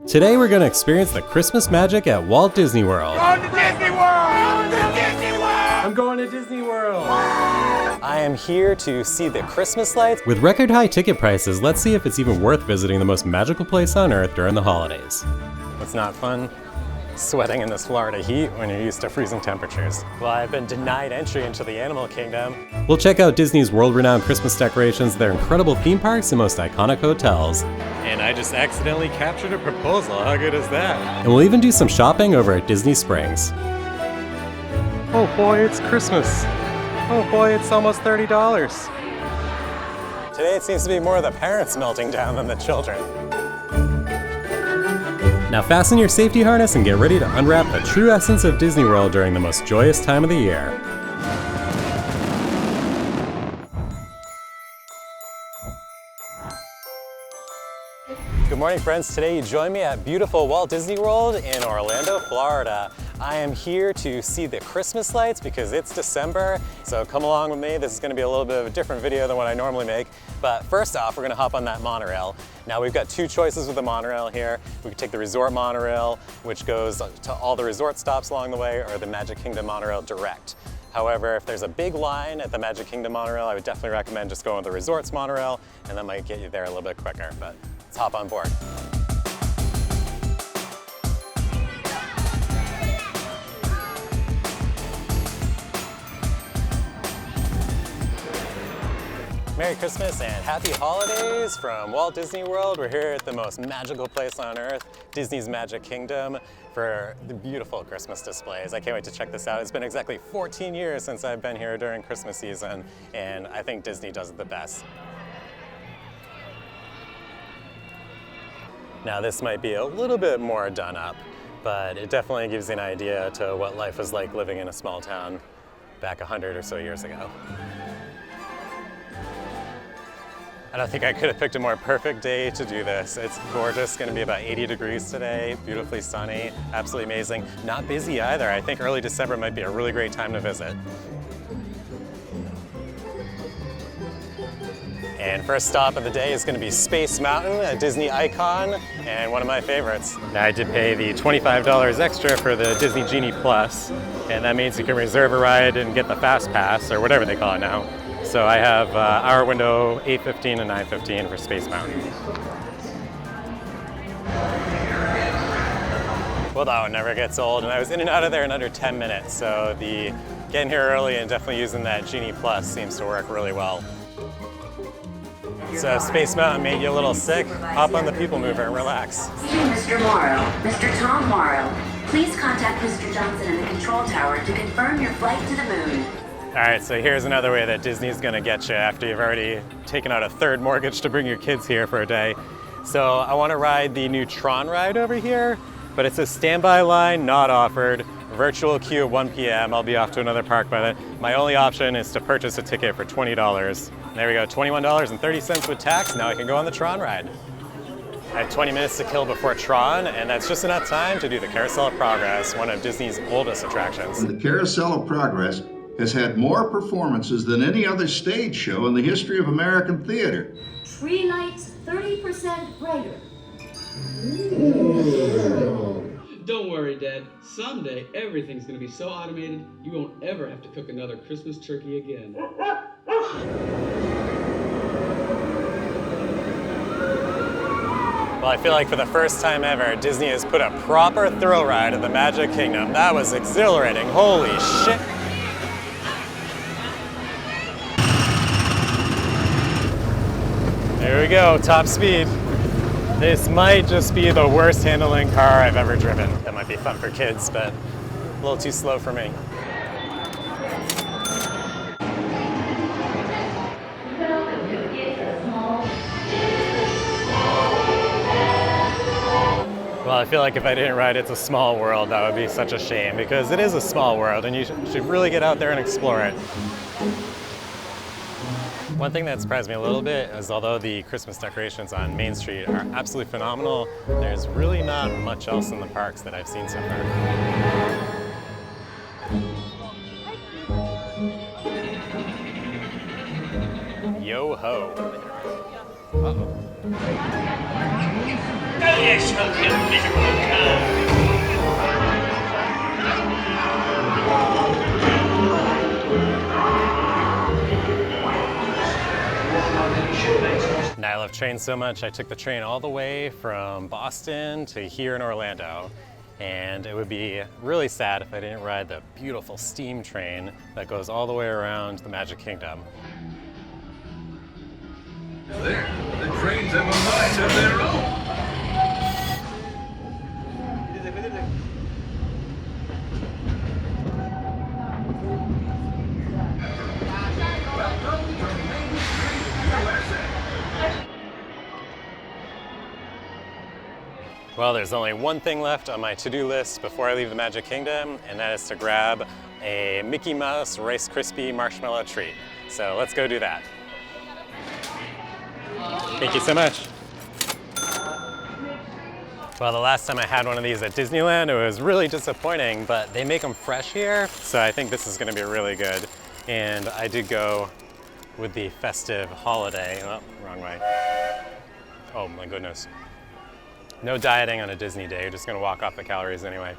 Today we're going to experience the Christmas magic at Walt Disney World. Going to Disney World! Going to Disney World! I'm going to Disney World! I am here to see the Christmas lights. With record high ticket prices, let's see if it's even worth visiting the most magical place on Earth during the holidays. It's not fun sweating in this Florida heat when you're used to freezing temperatures. Well, I've been denied entry into the animal kingdom. We'll check out Disney's world-renowned Christmas decorations, their incredible theme parks, and most iconic hotels. And I just accidentally captured a proposal. How good is that? And we'll even do some shopping over at Disney Springs. Oh boy, it's Christmas. Oh boy, it's almost $30. Today it seems to be more of the parents melting down than the children. Now fasten your safety harness and get ready to unwrap the true essence of Disney World during the most joyous time of the year. Good morning, friends. Today you join me at beautiful Walt Disney World in Orlando, Florida. I am here to see the Christmas lights because it's December, so come along with me. This is going to be a little bit of a different video than what I normally make. But first off, we're going to hop on that monorail. Now we've got two choices with the monorail here. We could take the resort monorail, which goes to all the resort stops along the way, or the Magic Kingdom monorail direct. However, if there's a big line at the Magic Kingdom monorail, I would definitely recommend just going with the resorts monorail, and that might get you there a little bit quicker. But let's hop on board. Merry Christmas and Happy Holidays from Walt Disney World. We're here at the most magical place on Earth, Disney's Magic Kingdom, for the beautiful Christmas displays. I can't wait to check this out. It's been exactly 14 years since I've been here during Christmas season, and I think Disney does it the best. Now this might be a little bit more done up, but it definitely gives you an idea to what life was like living in a small town back 100 or so years ago. I don't think I could have picked a more perfect day to do this. It's gorgeous, going to be about 80 degrees today, beautifully sunny, absolutely amazing. Not busy either. I think early December might be a really great time to visit. And first stop of the day is going to be Space Mountain, a Disney icon, and one of my favorites. Now I did pay the $25 extra for the Disney Genie Plus, and that means you can reserve a ride and get the Fast Pass, or whatever they call it now. So I have hour window 8:15 and 9:15 for Space Mountain. Well, that one never gets old, and I was in and out of there in under 10 minutes, so the getting here early and definitely using that Genie Plus seems to work really well. So Space Mountain made you a little sick, hop on the People Mover and relax. Mr. Morrow, Mr. Tom Morrow, please contact Mr. Johnson in the control tower to confirm your flight to the moon. All right, so here's another way that Disney's gonna get you after you've already taken out a third mortgage to bring your kids here for a day. So I wanna ride the new Tron ride over here, but it's a standby line, not offered, virtual queue at 1 p.m. I'll be off to another park by then. My only option is to purchase a ticket for $20. There we go, $21.30 with tax. Now I can go on the Tron ride. I have 20 minutes to kill before Tron, and that's just enough time to do the Carousel of Progress, one of Disney's oldest attractions. The Carousel of Progress has had more performances than any other stage show in the history of American theater. Tree lights 30% brighter. Don't worry, Dad. Someday everything's going to be so automated you won't ever have to cook another Christmas turkey again. Well, I feel like for the first time ever, Disney has put a proper thrill ride at the Magic Kingdom. That was exhilarating. Holy shit. There we go, top speed. This might just be the worst handling car I've ever driven. That might be fun for kids, but a little too slow for me. Well, I feel like if I didn't ride It's a Small World, that would be such a shame, because it is a small world and you should really get out there and explore it. One thing that surprised me a little bit is although the Christmas decorations on Main Street are absolutely phenomenal, there's really not much else in the parks that I've seen so far. Yo ho. Uh-oh. Oh yes, welcome, train so much, I took the train all the way from Boston to here in Orlando. And it would be really sad if I didn't ride the beautiful steam train that goes all the way around the Magic Kingdom. There, the trains have a mind of their own. Well, there's only one thing left on my to-do list before I leave the Magic Kingdom, and that is to grab a Mickey Mouse Rice Krispie marshmallow treat. So let's go do that. Thank you so much. Well, the last time I had one of these at Disneyland, it was really disappointing, but they make them fresh here, so I think this is gonna be really good. And I did go with the festive holiday. Oh, wrong way. Oh my goodness. No dieting on a Disney day, you're just gonna walk off the calories anyway.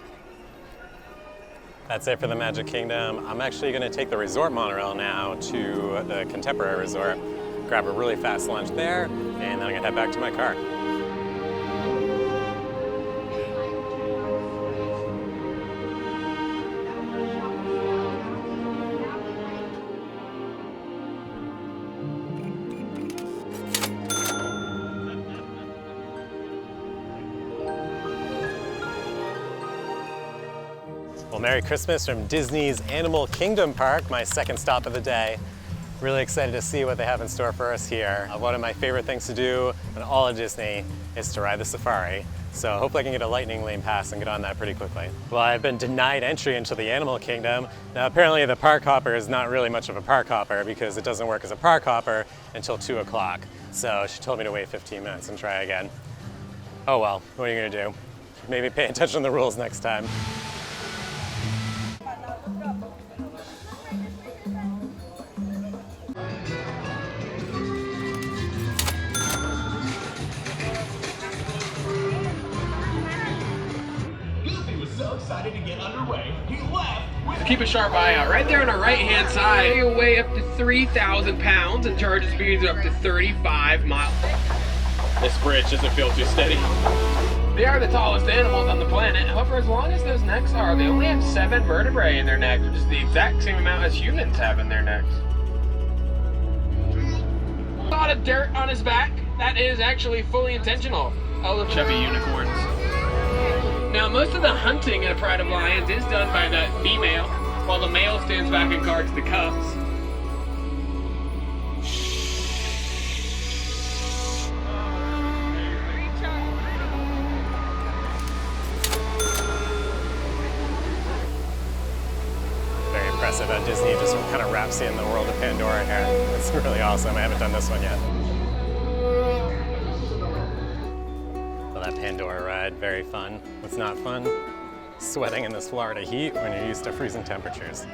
That's it for the Magic Kingdom. I'm actually gonna take the resort monorail now to the Contemporary Resort, grab a really fast lunch there, and then I'm gonna head back to my car. Well, Merry Christmas from Disney's Animal Kingdom Park, my second stop of the day. Really excited to see what they have in store for us here. One of my favorite things to do in all of Disney is to ride the safari. So hopefully I can get a lightning lane pass and get on that pretty quickly. Well, I've been denied entry into the Animal Kingdom. Now apparently the park hopper is not really much of a park hopper because it doesn't work as a park hopper until 2 o'clock. So she told me to wait 15 minutes and try again. Oh well, what are you gonna do? Maybe pay attention to the rules next time. Excited to get underway, he left with... Keep a sharp eye out. Right there on our right-hand side, they weigh up to 3,000 pounds and charges speeds up to 35 miles. This bridge doesn't feel too steady. They are the tallest animals on the planet. However, as long as those necks are, they only have 7 vertebrae in their necks, which is the exact same amount as humans have in their necks. A lot of dirt on his back. That is actually fully intentional. Oh, look, chubby unicorns. Now, most of the hunting at a pride of lions is done by the female, while the male stands back and guards the cubs. Very impressive how Disney just kind of wraps you in the world of Pandora here. It's really awesome. I haven't done this one yet. That Pandora ride, very fun. What's not fun? Sweating in this Florida heat when you're used to freezing temperatures.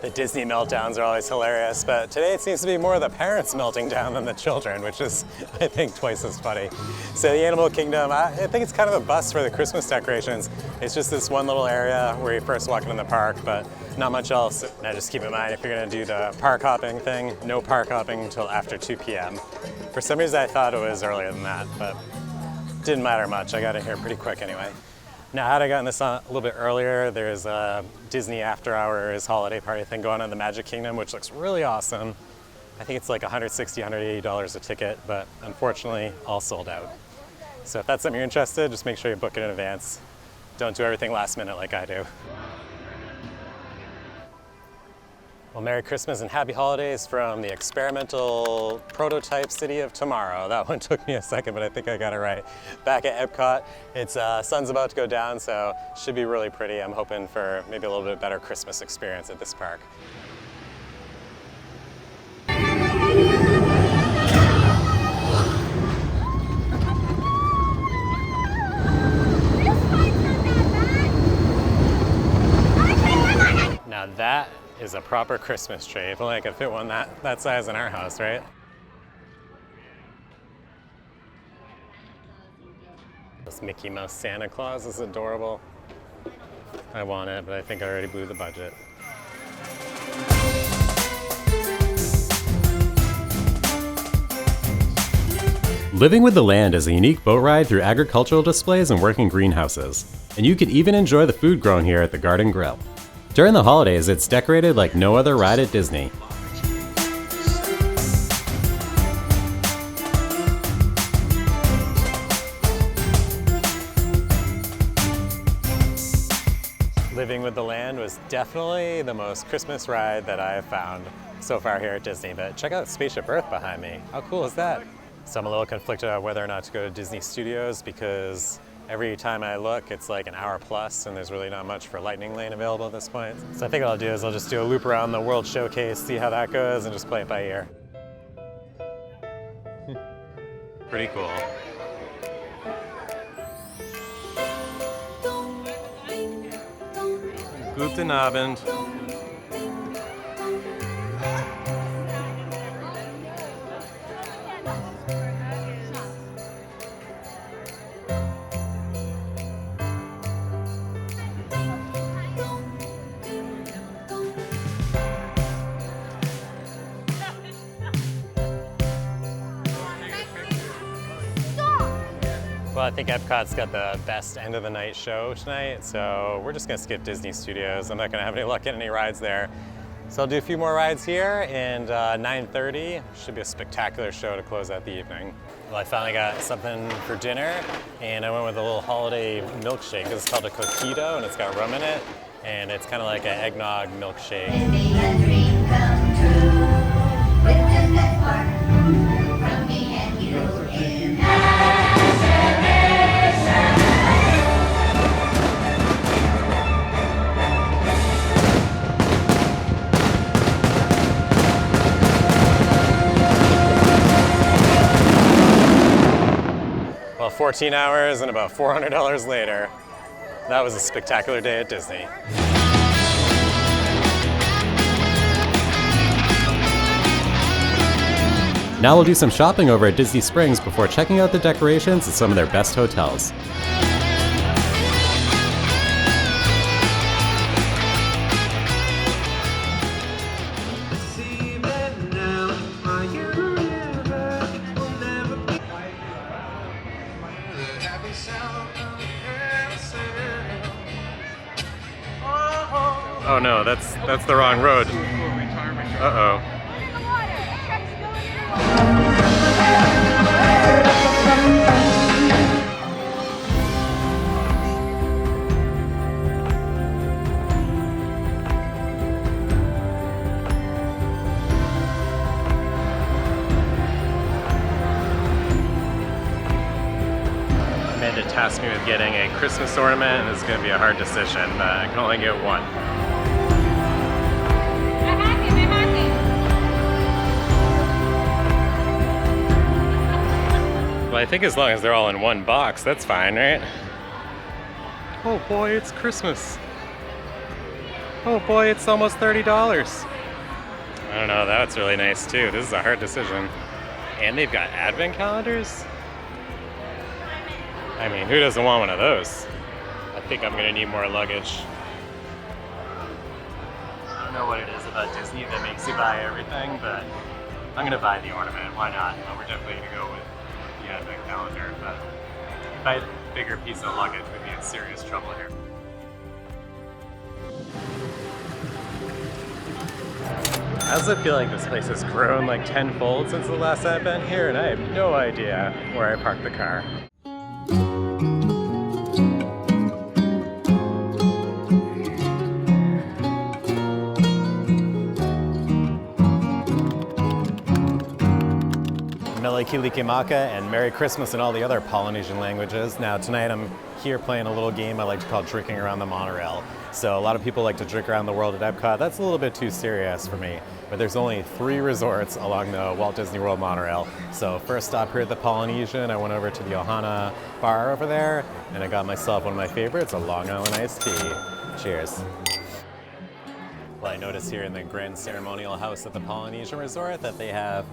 The Disney meltdowns are always hilarious, but today it seems to be more of the parents melting down than the children, which is, I think, twice as funny. So the Animal Kingdom, I think it's kind of a bust for the Christmas decorations. It's just this one little area where you first walk into the park, but not much else. Now just keep in mind, if you're gonna do the park hopping thing, no park hopping until after 2 p.m. For some reason I thought it was earlier than that, but didn't matter much. I got in here pretty quick anyway. Now, had I gotten this on a little bit earlier, there's a Disney After Hours holiday party thing going on in the Magic Kingdom, which looks really awesome. I think it's like $160, $180 a ticket, but unfortunately, all sold out. So if that's something you're interested, just make sure you book it in advance. Don't do everything last minute like I do. Well, Merry Christmas and Happy Holidays from the experimental prototype city of tomorrow. That one took me a second, but I think I got it right. Back at Epcot, it's sun's about to go down, so it should be really pretty. I'm hoping for maybe a little bit better Christmas experience at this park. Now that is a proper Christmas tree. If only I could fit one that size in our house, right? This Mickey Mouse Santa Claus is adorable. I want it, but I think I already blew the budget. Living with the Land is a unique boat ride through agricultural displays and working greenhouses. And you can even enjoy the food grown here at the Garden Grill. During the holidays, it's decorated like no other ride at Disney. Living with the Land was definitely the most Christmas ride that I have found so far here at Disney. But check out Spaceship Earth behind me. How cool is that? So I'm a little conflicted about whether or not to go to Disney Studios because every time I look, it's like an hour plus and there's really not much for Lightning Lane available at this point. So I think what I'll do is I'll just do a loop around the World Showcase, see how that goes, and just play it by ear. Pretty cool. Guten Abend. Well, I think Epcot's got the best end of the night show tonight, so we're just gonna skip Disney Studios. I'm not gonna have any luck getting any rides there. So I'll do a few more rides here, and 9:30 should be a spectacular show to close out the evening. Well, I finally got something for dinner, and I went with a little holiday milkshake. This is called a coquito, and it's got rum in it, and it's kind of like an eggnog milkshake. Well, 14 hours and about $400 later, that was a spectacular day at Disney. Now we'll do some shopping over at Disney Springs before checking out the decorations at some of their best hotels. Oh no, that's the wrong road. Uh-oh. Amanda tasked me with getting a Christmas ornament, and it's going to be a hard decision, but I can only get one. Well, I think as long as they're all in one box, that's fine, right? Oh boy, it's Christmas. Oh boy, it's almost $30. I don't know, that's really nice too. This is a hard decision. And they've got advent calendars? I mean, who doesn't want one of those? I think I'm gonna need more luggage. I don't know what it is about Disney that makes you buy everything, but I'm gonna buy the ornament, why not? Well, we're definitely gonna go with the advent calendar, but if I had a bigger piece of luggage, we'd be in serious trouble here. I also feel like this place has grown like tenfold since the last I've been here, and I have no idea where I parked the car. Mele Kalikimaka and Merry Christmas in all the other Polynesian languages. Now tonight I'm here playing a little game I like to call drinking around the monorail. So a lot of people like to drink around the world at Epcot. That's a little bit too serious for me. But there's only 3 resorts along the Walt Disney World monorail. So first stop here at the Polynesian, I went over to the Ohana bar over there, and I got myself one of my favorites, a Long Island iced tea. Cheers. Well, I noticed here in the Grand Ceremonial House at the Polynesian Resort that they have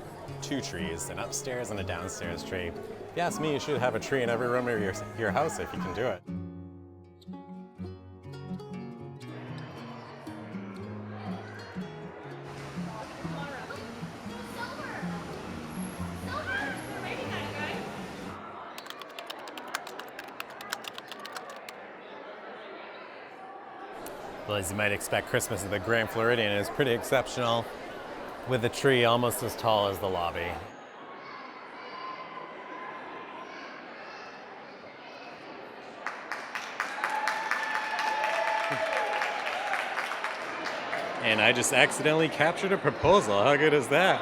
2 trees, an upstairs and a downstairs tree. If you ask me, you should have a tree in every room of your house if you can do it. Well, as you might expect, Christmas at the Grand Floridian is pretty exceptional, with a tree almost as tall as the lobby. And I just accidentally captured a proposal. How good is that?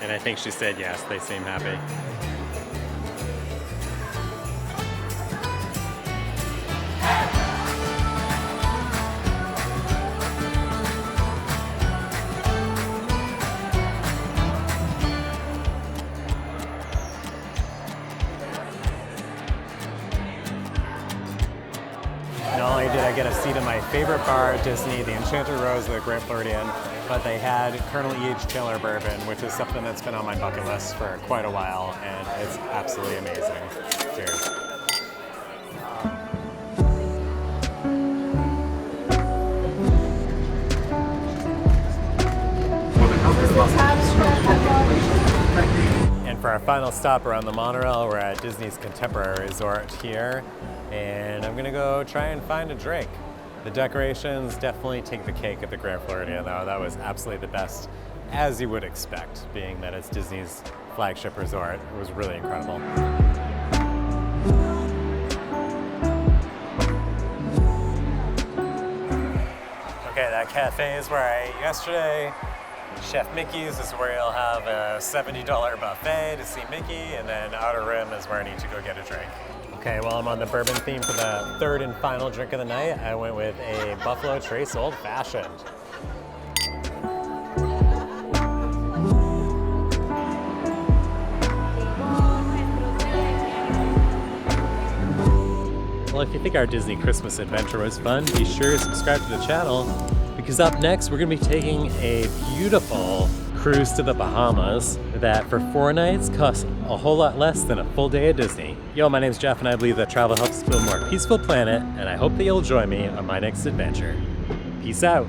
And I think she said yes. They seem happy. Not only did I get a seat in my favorite bar at Disney, the Enchanted Rose at the Grand Floridian, but they had Colonel E.H. Taylor bourbon, which is something that's been on my bucket list for quite a while, and it's absolutely amazing. Cheers. And for our final stop around the monorail, we're at Disney's Contemporary Resort here, and I'm gonna go try and find a drink. The decorations definitely take the cake at the Grand Floridian, though. That was absolutely the best, as you would expect, being that it's Disney's flagship resort. It was really incredible. Okay, that cafe is where I ate yesterday. Chef Mickey's is where you'll have a $70 buffet to see Mickey, and then Outer Rim is where I need to go get a drink. Okay, well, I'm on the bourbon theme for the third and final drink of the night. I went with a Buffalo Trace Old Fashioned. Well, if you think our Disney Christmas adventure was fun, be sure to subscribe to the channel, because up next we're going to be taking a beautiful cruise to the Bahamas that for 4 nights costs a whole lot less than a full day at Disney. Yo, my name's Jeff, and I believe that travel helps build a more peaceful planet, and I hope that you'll join me on my next adventure. Peace out.